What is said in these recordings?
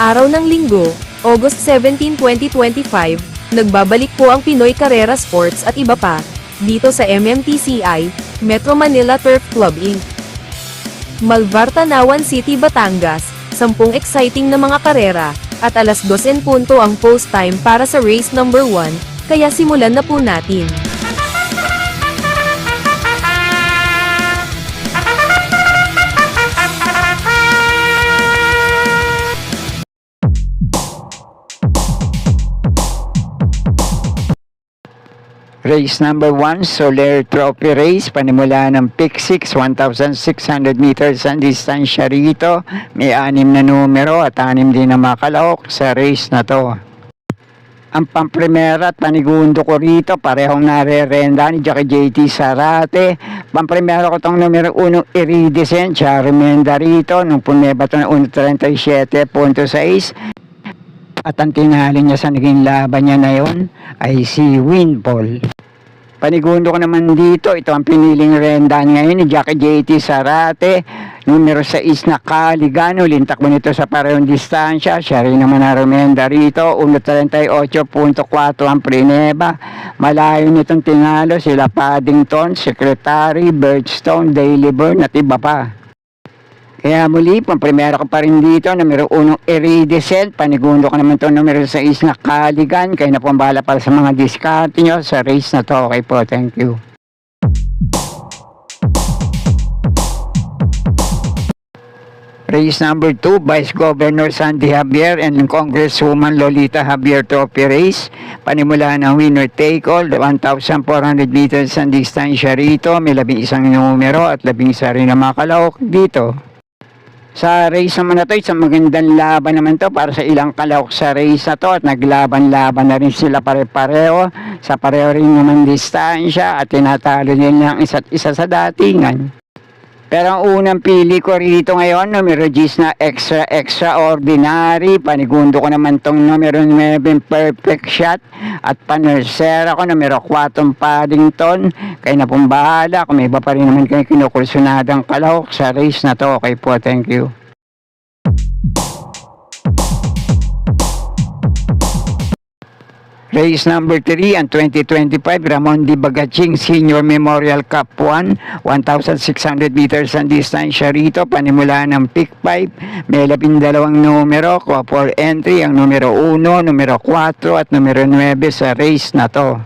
Araw ng Linggo, August 17, 2025, nagbabalik po ang Pinoy Carrera Sports at iba pa, dito sa MMTCI, Metro Manila Turf Club Inc. Malvar Tanawan City, Batangas, 10 exciting na mga karera, at alas 2 ang post time para sa race number 1, kaya simulan na po natin. Race number 1, Soler Trophy Race, panimula ng Pick 6, 1,600 meters ang distansya rito. May 6 na numero at 6 din na makalahok sa race na to. Ang pamprimera at panigundo ko rito, parehong nare-renda ni Jackie JT Sarate. Pamprimera ko itong numero 1, Iridescent, Charimenda rito, nung puneba ito ng 1.37.6. At ang tinali niya sa naging laban niya na yon ay si Winpol. Panigundo ko naman dito, ito ang piniling rendan ngayon ni Jackie JT Sarate. Numero 6 na Caligano, lintak mo nito sa parehong distansya. Siya rin naman na remenda rito, 1.38.4 ang prineba. Malayo nitong tinalo sila Paddington, Secretary, Birdstone, Daily Burn at iba pa. Kaya muli, pamprimera ko pa rin dito, numero 1 Iridescent, panigundo ko naman ito, numero 6 na Caligan, kayo na po ang bahala para sa mga diskarte nyo sa race na to. Okay po, thank you. Race number 2, Vice Governor Sandy Javier and Congresswoman Lolita Javier Trophy Race. Panimula ng winner take all, 1,400 meters ang distansya rito, may 11 numero at 11 rin na makalahok dito. Sa race naman na to, isang magandang laban naman to para sa ilang kalahok sa race na to at naglaban-laban na rin sila pare-pareho sa pareho rin naman distansya at tinatalo nila ang isa't isa sa datingan. Pero ang unang pili ko rito ngayon, numero 10 na Extraordinary. Panigundo ko naman tong numero 9 Perfect Shot. At panersera ko, numero 4 Paddington. Kayo na pong bahala kung may iba pa rin naman kayo kinukursunadang kalahok sa race na to. Okay po, thank you. Race number 3, ang 2025 Ramon D. Bagaching Senior Memorial Cup 1, 1,600 meters ang distansya rito, panimula ng Pick 5, may 12 numero, for entry ang numero 1, numero 4 at numero 9 sa race na to.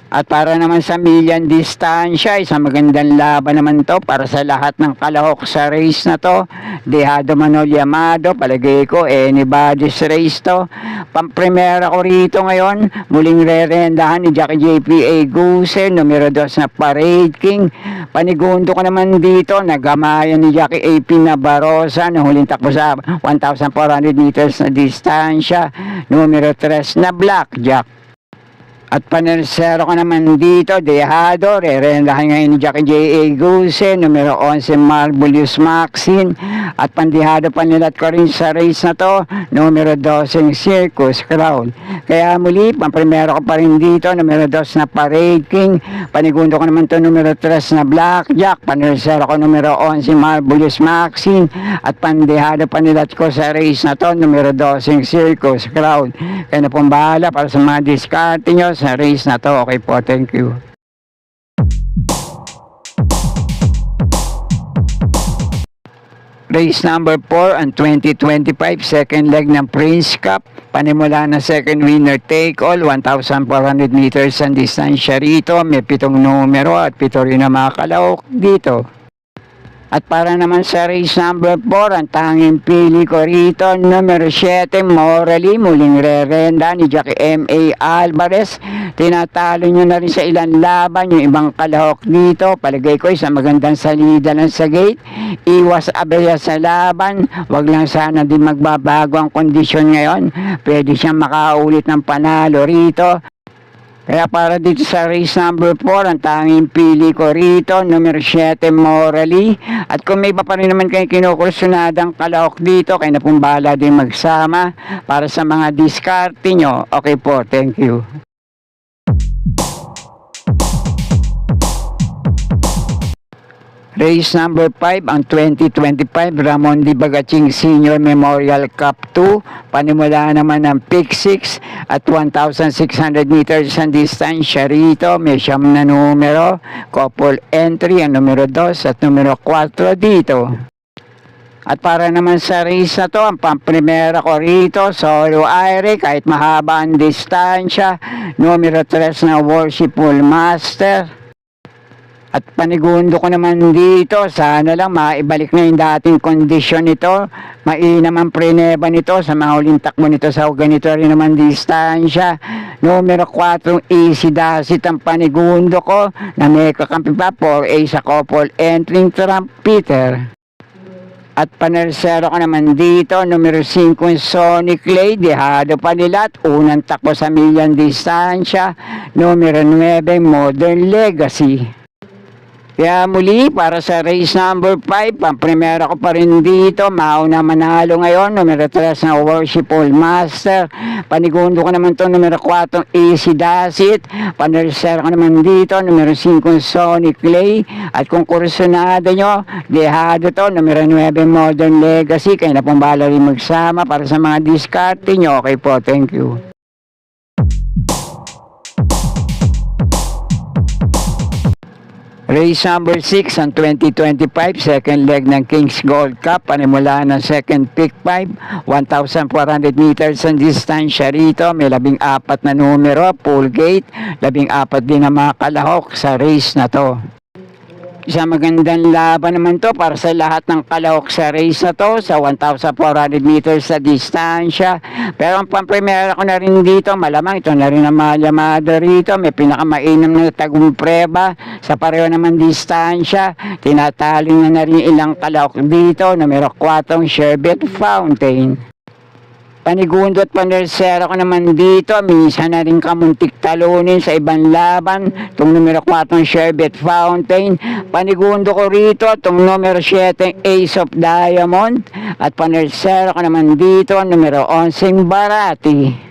At para naman sa milyan distansya, isang magandang laban naman to para sa lahat ng kalahok sa race na to. Dejado Manol Yamado, palagay ko, anybody's race to. Pamprimera ko rito ngayon, muling re-rendahan ni Jackie JPA Guse, numero 2 na Parade King. Panigundo ko naman dito, nagamayan ni Jackie AP Nabarosa, na huling takbo sa 1,400 meters na distansya, numero 3 na Blackjack. At panersero ko naman dito, Dejado, re-rendahan ngayon ni Jackie J.A. Guse, numero 11 Marvelous Maxine, at pandihado panilat ko rin sa race na to, numero 12 Circus Crowd. Kaya muli, pamprimero ko pa rin dito, numero 2 na Parade King, panigundo ko naman to numero 3 na Blackjack, panersero ko numero 11 Marvelous Maxine, at pandihado panilat ko sa race na to, numero 12 Circus Crowd. Kaya na pong bahala para sa mga diskarte nyo sa race na to. Okay po, thank you. Race number 4, ang 2025 second leg ng Prince Cup, panimula na second winner take all, 1,400 meters ang distansya rito, may 7 numero at 7 rin na makalahok dito. At para naman sa race number 4, ang tanging pili ko rito, numero 7, Morally, muling re-renda ni Jackie M.A. Alvarez. Tinatalo nyo na rin sa ilang laban yung ibang kalahok dito. Palagay ko isang magandang salida lang sa gate. Iwas aberya sa laban. Wag lang sana din magbabago ang kondisyon ngayon. Pwede siyang makaulit ng panalo rito. Kaya para dito sa race number 4, ang tanging pili ko rito, numero 7, Morally. At kung may iba pa rin naman kayo kinukursunadang kalahok dito, kayo na pong bahala din magsama para sa mga diskarte nyo. Okay po, thank you. Race number 5, ang 2025 Ramon D. Bagaching Senior Memorial Cup 2. Panimula naman ng pick 6 at 1,600 meters ang distansya rito. May siyam na numero. Couple entry, ang numero 2 at numero 4 dito. At para naman sa race na to, ang pamprimera ko rito, Solo Aire, kahit mahaba ang distansya. Numero 3 na Worshipful Master. At panigundo ko naman dito, sana lang maibalik na yung dating kondisyon nito. Mainam ang preneba nito sa mga huling takbo nito sa ganito rin naman distansya. Numero 4, Easy Dasit ang panigundo ko na may kakampi pa 4A sa couple entering Trump Peter. At panersero ko naman dito, numero 5, Sonic Clay, dehado pa nila at unang takbo sa milyan distansya. Numero 9, Modern Legacy. Kaya muli, para sa race number 5, pamprimera ko pa rin dito, mauna manalo ngayon, numero 3 na Worshipful Master. Panigundo ko naman to numero 4, Easy Dasit. Panersero ko naman dito, numero 5, Sonic Clay. At kung kursunado nyo, dehado to, numero 9, Modern Legacy. Kaya na pong bala rin magsama para sa mga diskarte nyo. Okay po, thank you. Race number 6 ang 2025 second leg ng Kings Gold Cup. Panimula ng second pick 5, 1,400 meters ang distansya rito. May 14 na numero, full gate. 14 din ang mga kalahok sa race na to. Isang magandang laban naman to para sa lahat ng kalahok sa race na to sa 1,400 meters sa distansya. Pero ang pamprimera ko na rin dito, malamang ito na rin ang malamada rito. May pinakamainam na tagumpreba sa pareho naman distansya. Tinataling na rin ilang kalahok dito. Numero 4, Sherbet Fountain. Panigundo at panersero ko naman dito, minsan na rin kamuntik talunin sa ibang laban. Itong numero 4, Sherbet Fountain. Panigundo ko rito, itong numero 7, Ace of Diamond. At panersero ko naman dito, numero 11, Barati.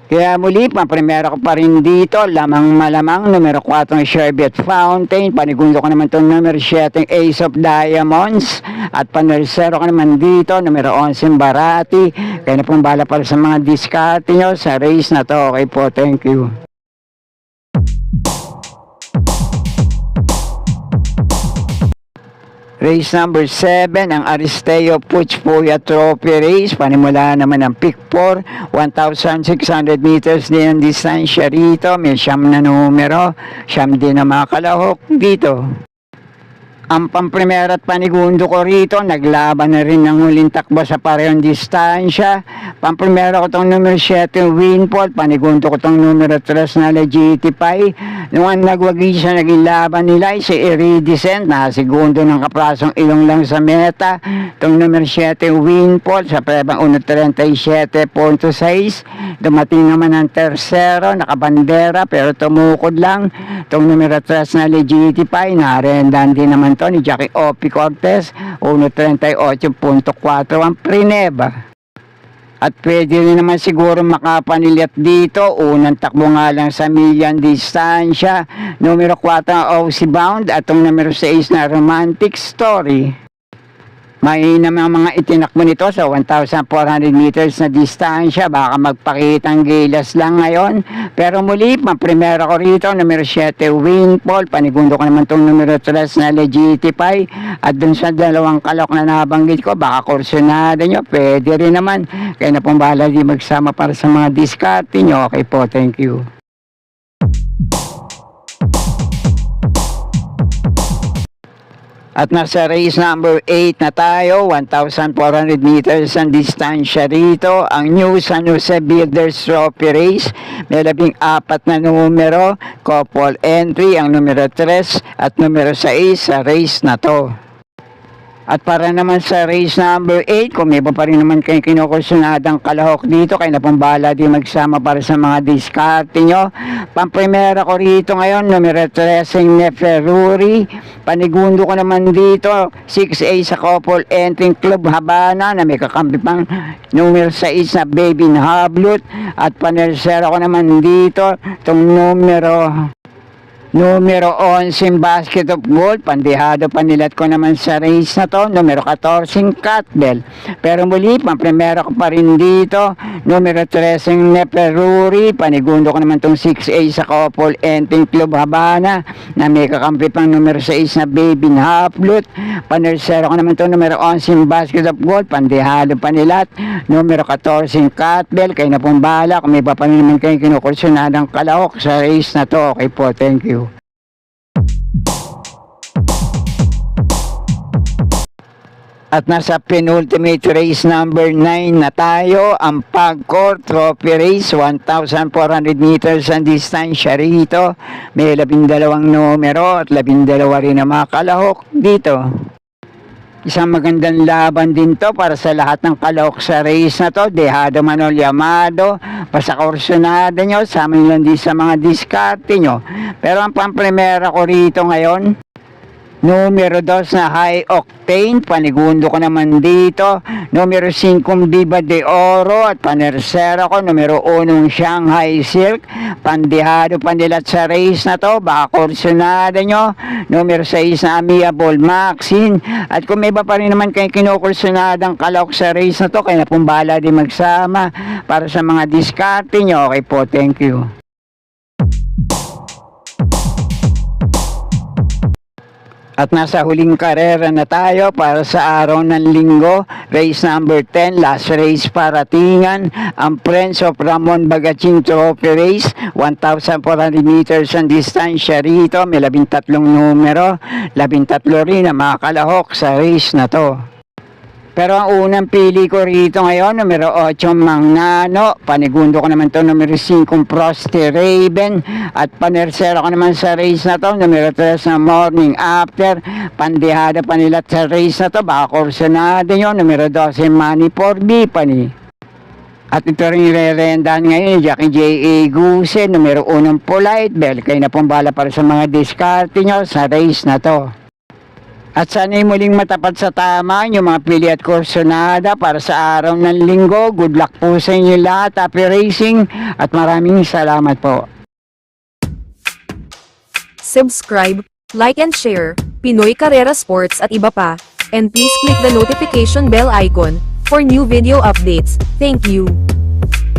Kaya muli, pamprimera ko pa rin dito, lamang malamang, numero 4, Sherbet Fountain. Panigundo ko naman itong numero 7, Ace of Diamonds. At panersero ko naman dito, numero 11, Barati. Kaya na pong bala para sa mga diskarte nyo sa race na to. Okay po, thank you. Race number 7, ang Aristeo Puch Puya Trophy Race. Panimula naman ng pick 4, 1,600 meters din ang distansya rito. May siyam na numero, siyam din ang mga kalahok dito. Ang pamprimera at panigundo ko rito, naglaban na rin ng huling takbo sa parehong distansya. Pamprimera ko itong numero 7, Winfall. Panigundo ko itong numero 3 na Legitify. Nung ang nagwagi siya, naging laban nila ay si Iridescent, na segundo ng kaprasong ilong lang sa meta. Itong numero 7, Winfall, sa prebang 1.37.6. Dumating naman ang tersero, nakabandera, pero tumukod lang. Itong numero 3 na Legitify, narendan din naman to ni Jackie Opi Cortez, 1.38.4 ang preneba. At pwede rin naman siguro makapanilyat dito, unang takbo nga lang sa milyan distansya, numero 4 OC Bound at ang numero 6 na Romantic Story. Mainam ang mga itinakbo nito sa 1,400 meters na distansya. Baka magpakitang gilas lang ngayon. Pero muli, pamprimera ko rito, numero 7, Winfall. Panigundo ko naman itong numero 3 na Legitify. At dun sa dalawang kalok na nabanggit ko, baka kursunada nyo, pwede rin naman. Kaya na pong bahala di magsama para sa mga diskarte nyo. Okay po, thank you. At nasa race number 8 na tayo, 1,400 meters ang distansya rito. Ang New San Jose Builders Trophy Race, may 14 na numero, couple entry, ang numero 3 at numero 6 sa race na to. At para naman sa race number 8, kung may pa rin naman kayong kinukursunadang kalahok dito, kayo na pong bahala di magsama para sa mga diskarte nyo. Pamprimera ko rito ngayon, numero 13 Neferuri. Panigundo ko naman dito, 6A sa couple entering Club Habana na may kakampi pang numero 6 na Baby Hablut. At panersera ko naman dito, itong numero Numero 11 basketball, pandihado panilat ko naman sa race na to. Numero 14 Catbell. Pero muli, pampremero ko pa rin dito. Numero 13 Neperuri, panigundo ko naman tong 6A sa Couple Enting Club Habana na may kakampi pang numero 6 na Baby Haplut. Panersero ko naman tong numero 11 basketball, pandihado panilat. Numero 14 Catbell, kayo na pong bahala kung may iba pa rin naman kayong kinukursunadang kalahok sa race na to. Okay po, thank you. At nasa penultimate race number 9 na tayo, ang Pagcor Trophy Race, 1,400 meters ang distansya rito. May 12 numero at 12 rin na mga kalahok dito. Isang magandang laban din to para sa lahat ng kalahok sa race na to. Dejado Manol Yamado, pasakursunada nyo, sama nyo lang din sa mga diskarte nyo. Pero ang pampremera ko rito ngayon, numero 2 na High Octane, panigundo ko naman dito. Numero 5 Viva de Oro at panersera ko. Numero 1 Shanghai Silk, pandihado panilat sa race na to, baka kursunada nyo. Numero 6 na Amiable Maxine. At kung may iba pa rin naman kayo kinukursunadang kalahok sa race na to, kayo na pong bahala din magsama para sa mga diskarte nyo. Okay po, thank you. At nasa huling karera na tayo para sa araw ng linggo, race number 10, last race para tingan, ang Friends of Ramon Bagaching Trophy Race, 1,400 meters ang distansya rito, may 13 numero, 13 rin ang mga kalahok sa race na to. Pero ang unang pili ko rito ngayon, numero 8 Mangnano, panigundo ko naman to numero 5 Frosty Raven, at panersero ko naman sa race na to, numero 3 na Morning After, pandihada panilat sa race na to, baka kursunada nyo, numero 12 Money for Bipani. At ito rin re-rendahan ngayon, Jackie J.A. Guse, numero 1 Polite Bell, kayo na pong bala para sa mga diskarte nyo sa race na to. At sana'y muling matapat sa tama yung mga pili at kursunada para sa araw ng linggo. Good luck po sa inyo lahat. Happy racing at maraming salamat po. Subscribe, like and share, Pinoy Carrera Sports at iba pa. And please click the notification bell icon for new video updates. Thank you.